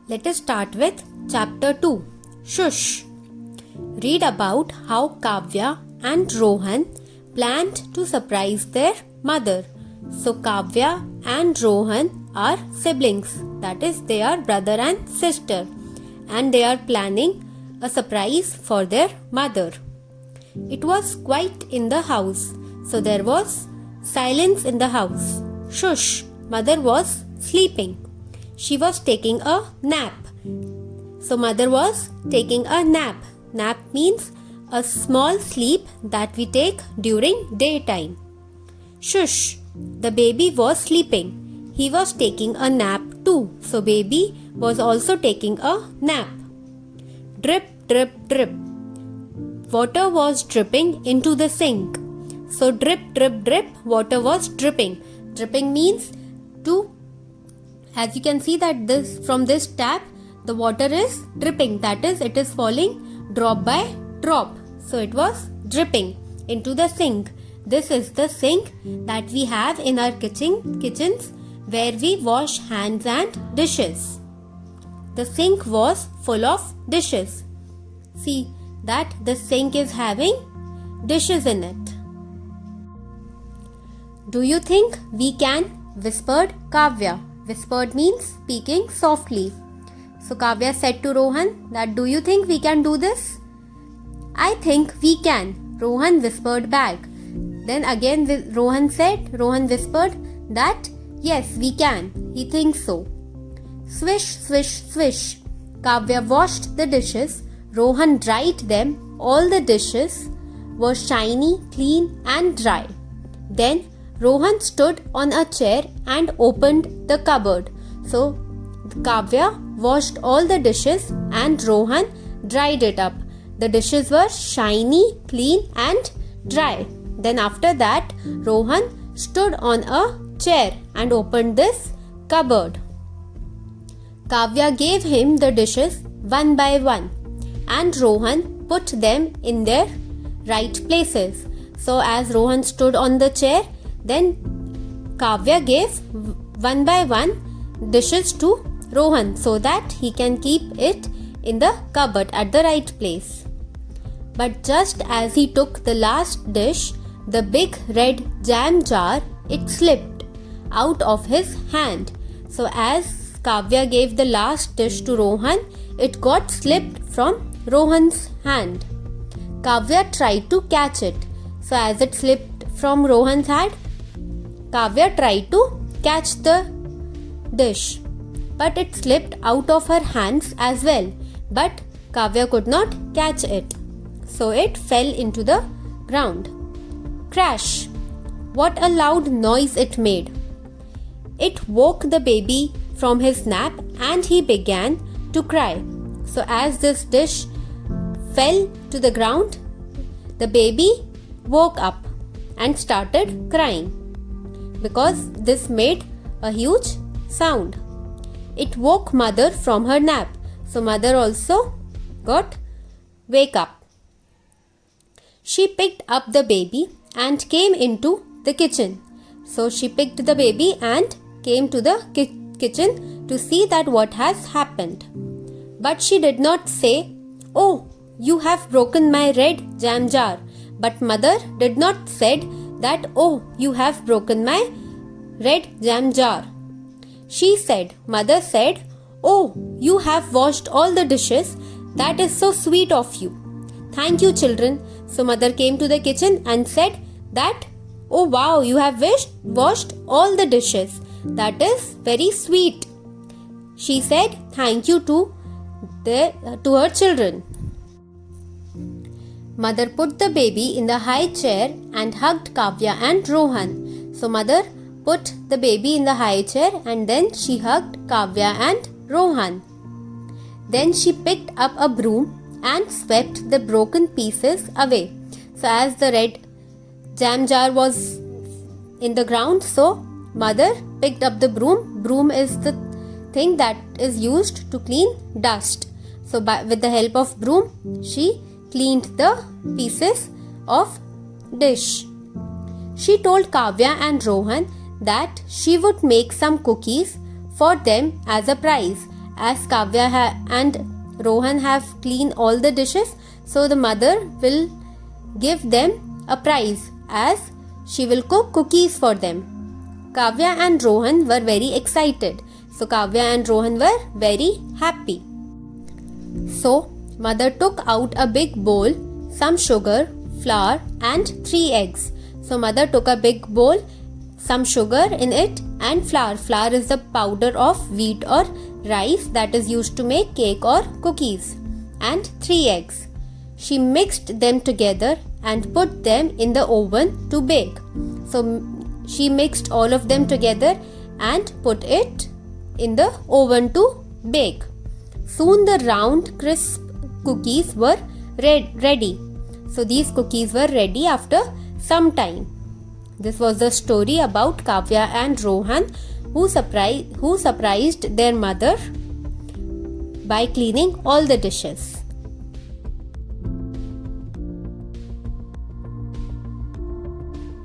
Let us start with Chapter 2, Shush. Read about how Kavya and Rohan planned to surprise their mother. So Kavya and Rohan are siblings, that is, they are brother and sister, and they are planning a surprise for their mother. It was quiet in the house, so there was silence in the house. Shush, mother was sleeping. She was taking a nap. So mother was taking a nap. Nap means a small sleep that we take during daytime. Shush, the baby was sleeping. He was taking a nap too. So baby was also taking a nap. Drip, drip, drip. Water was dripping into the sink. So drip, drip, drip, water was dripping. Dripping means as you can see that from this tap, the water is dripping. That is, it is falling drop by drop. So it was dripping into the sink. This is the sink that we have in our kitchens where we wash hands and dishes. The sink was full of dishes. See that the sink is having dishes in it. Do you think we can? Whispered Kavya. Whispered means speaking softly. So Kavya said to Rohan that, do you think we can do this? I think we can, Rohan whispered back. Then again Rohan whispered that, yes, we can. He thinks so. Swish, swish, swish. Kavya washed the dishes. Rohan dried them. All the dishes were shiny, clean and dry. Then Rohan stood on a chair and opened the cupboard. So Kavya washed all the dishes and Rohan dried it up. The dishes were shiny, clean and dry. Then after that, Rohan stood on a chair and opened this cupboard. Kavya gave him the dishes one by one and Rohan put them in their right places. So as Rohan stood on the chair, then Kavya gave one by one dishes to Rohan so that he can keep it in the cupboard at the right place. But just as he took the last dish, the big red jam jar, it slipped out of his hand. So as Kavya gave the last dish to Rohan, it got slipped from Rohan's hand. Kavya tried to catch it. So as it slipped from Rohan's hand, Kavya tried to catch the dish, but it slipped out of her hands as well. But Kavya could not catch it, so it fell into the ground. Crash! What a loud noise it made. It woke the baby from his nap and he began to cry. So as this dish fell to the ground, the baby woke up and started crying because this made a huge sound. It woke mother from her nap. So mother also wake up. She picked up the baby and came into the kitchen. So she picked the baby and came to the kitchen to see that what has happened. But she did not say, "Oh, you have broken my red jam jar." But mother did not said that, "Oh, you have broken my red jam jar." Mother said, "Oh, you have washed all the dishes. That is so sweet of you. Thank you, children." So mother came to the kitchen and said that, "Oh wow, you have washed all the dishes. That is very sweet." She said thank you to her children. Mother put the baby in the high chair and hugged Kavya and Rohan. So mother put the baby in the high chair and then she hugged Kavya and Rohan. Then she picked up a broom and swept the broken pieces away. So as the red jam jar was in the ground, so mother picked up the broom. Broom is the thing that is used to clean dust. So with the help of broom, she cleaned the pieces of dish. She told Kavya and Rohan that she would make some cookies for them as a prize as Kavya and Rohan have cleaned all the dishes, so the mother will give them a prize as she will cook cookies for them. Kavya and Rohan were very excited. So Kavya and Rohan were very happy. So mother took out a big bowl, some sugar, flour and 3 eggs. So mother took a big bowl, some sugar in it and flour. Flour is the powder of wheat or rice that is used to make cake or cookies, and 3 eggs. She mixed them together and put them in the oven to bake. So she mixed all of them together and put it in the oven to bake. Soon the round crisp cookies were ready. So these cookies were ready after some time. This was the story about Kavya and Rohan who surprised their mother by cleaning all the dishes.